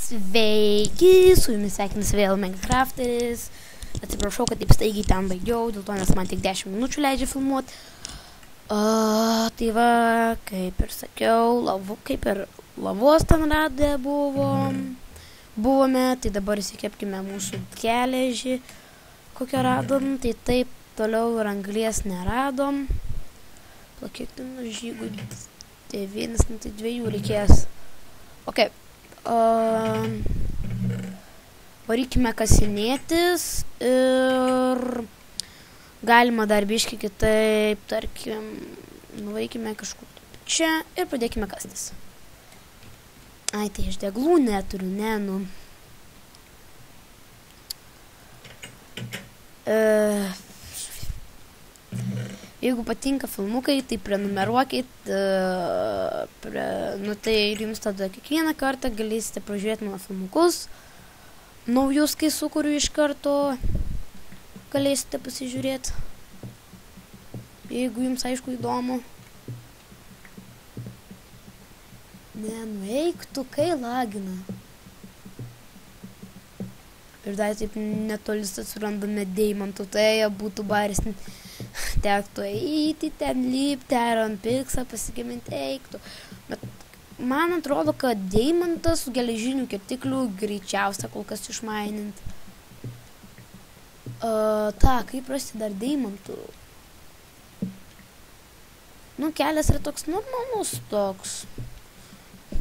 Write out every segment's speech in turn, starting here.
Sveiki, su jumis sveikinasi vėl Minecrafteris. Atsiprašau, kad taip staigiai ten baigiau, dėl to nes man tik 10 minučių leidžia filmuoti. Tai va, kaip ir sakiau, kaip ir lavos ten radę buvome, tai dabar įsikepkime mūsų geležį, kokią radom, tai taip toliau ir anglies neradom. Kiek ten žygų 9, tai 2 reikės. Ok. Varykime kasinėtis ir galima dar biškį kitaip, tarkim, nuvaikime kažkur čia ir pradėkime kastis. Ai, tai aš deglų neturiu, Jeigu patinka filmukai, tai prenumeruokit, tai ir jums tada kiekvieną kartą galėsite pražiūrėti mano filmukus. Naujus, kai sukuriu iš karto, galėsite pasižiūrėti. Jeigu jums aišku įdomu. Eik tu, kai lagina. Ir dar taip netolis atsirandame deimantų, tai būtų baris. Tektų eiti ten, lipti ar ant piksą pasigaminti, eiktų. Bet man atrodo, kad deimantas su geležiniu kirtikliu greičiausia kol kas išmainint. Kaip rasti dar deimantų? Kelias yra toks normalus toks.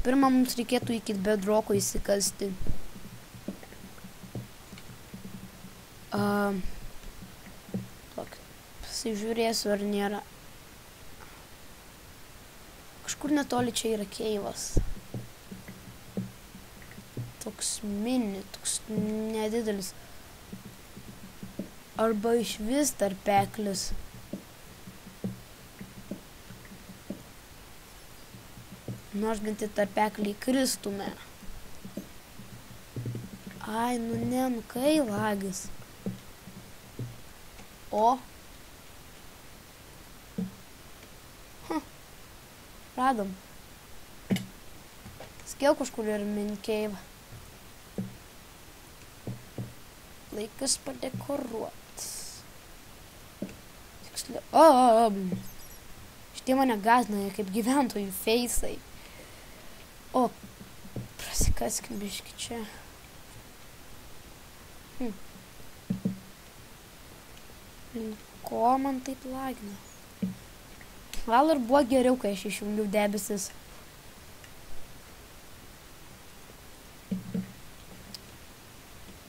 Pirma, mums reikėtų iki bedroko įsikasti. Pasižiūrėsiu, ar nėra. Kažkur netoli čia yra keivas. Toks mini, toks nedidelis. Arba išvis tarpeklis. Nors bent į tarpeklį įkristume. Ai, kai lagis. O. Radom. Sakiau, kažkur yra mini keiva. Laikas padekoruot. Tiksliau. Šitie mane gąsdina kaip gyventojų feisai. O, prasikaskim biškį čia. Ko man taip lagina? Gal ir buvo geriau, kai aš išjungiau debesis.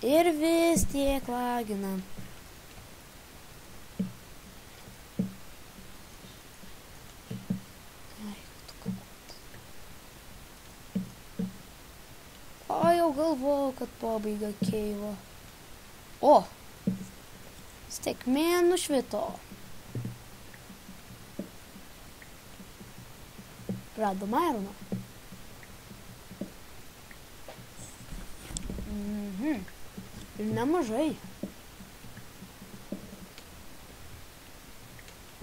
Ir vis tiek lagina. O, jau galvojau, kad pabaiga keivo. O! Stekmė nušvito. Radom ironą. Ir nemažai.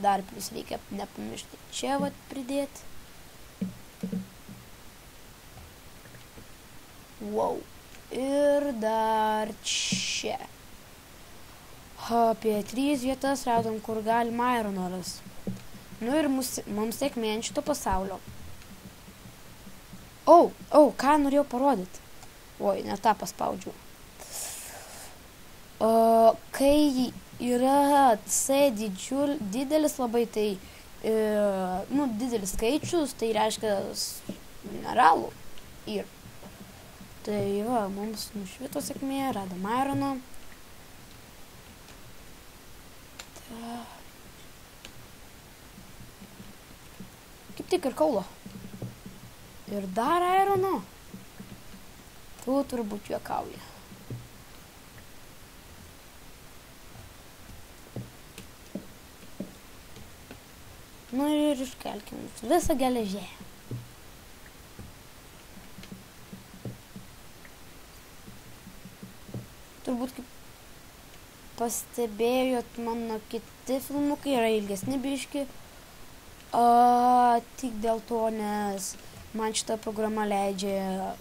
Dar plus reikia nepamiršti čia pridėti. Wow. Ir dar čia. Apie 3 vietas radom, kur galima ironą rasti. Ir mums sėkmė ant šito pasaulio. Ką norėjau parodyti? Oi, ne tą paspaudžiau. Kai yra C didelis labai, tai didelis skaičius, tai reiškia mineralų. Ir tai va, mums nušvito sėkmė, radom ironą. Kaip tik ir kaulo. Ir dar irono. Tu turbūt juokauji. Ir iškelkim visą geležį. Turbūt kaip pastebėjot, mano kiti filmukai yra ilgesni biški. Tik dėl to, nes Man šita programa leidžia,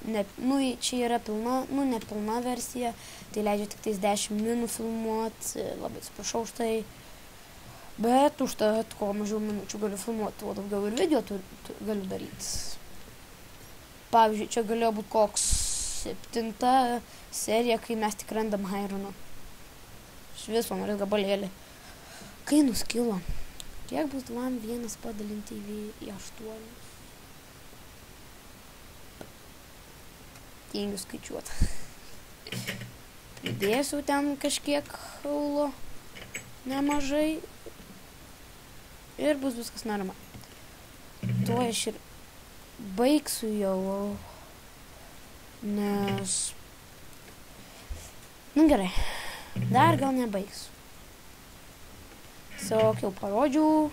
čia yra pilna, nepilna versija, tai leidžia tik tais 10 minų filmuoti, labai atsiprašau už tai, bet užtat, kuo mažiau minučių galiu filmuoti, tuo daugiau ir video galiu daryti. Pavyzdžiui, čia galėjo būti koks 7 serija, kai mes tik randam Ironą. Iš viso norės gabalėlį. Kai nuskilo, kiek bus 2-1 padalinti į 8? Tingiu skaičiuoti. Pridėsiu ten kažkiek aulo, nemažai, ir bus viskas norma. Tuo aš ir baigsiu jau, nes... Gerai, dar gal nebaigsiu. Tiesiog jau parodžiau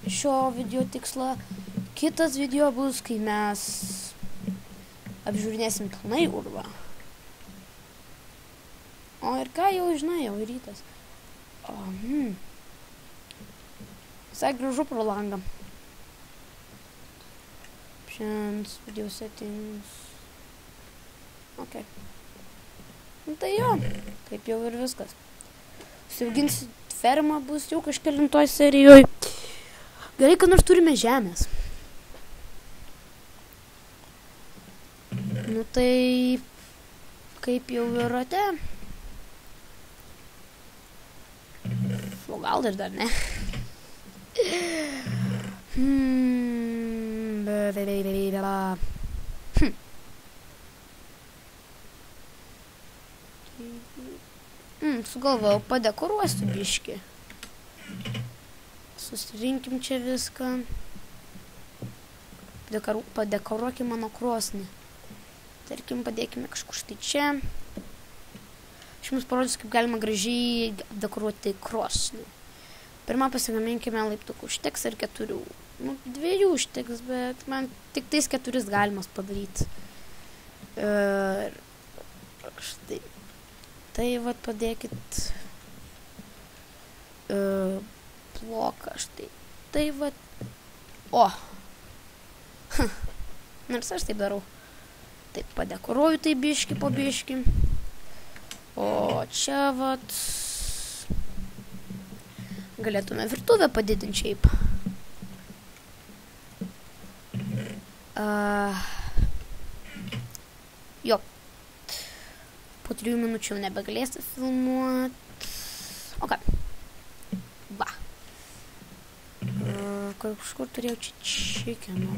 šio video tikslą. Kitas video bus, kai mes apžiūrinėsim pilnai urvą. O ir ką jau žinai, jau rytas. Visai gražu pro langą. Options, video settings. Ok. Tai jo, taip jau ir viskas. Suauginsit fermą bus jau kažkelintoj serijoj. Gerai, kad nors turime žemės. Tai kaip jau įrote. O gal ir dar ne. Sugalvojau, padekoruosiu biškį. Susirinkim čia viską. Padekoruokim mano krosnį. Tarkim, padėkime kažkur štai čia. Aš jums parodysiu, kaip galima gražiai dekoruoti krosnį. Pirmą pasigaminkime laiptukų. Užteks ar 4. 2 užteks, bet man tik tais 4 galimas padaryti. Štai. Tai vat padėkit bloką štai. Tai vat. O. Nors aš taip darau. Taip, padekoruoju tai biškį po biškį. O čia vat galėtume virtuvę padidinti šiaip. Jo. Po 3 minučių nebegalėsiu filmuoti. Ok. Va. Kažkur turėjau čia čikeno.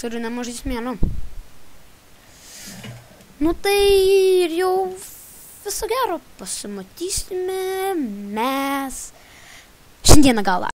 Turiu nemažai smėlio. Tai ir jau viso gero. Pasimatysime mes šiandieną galą.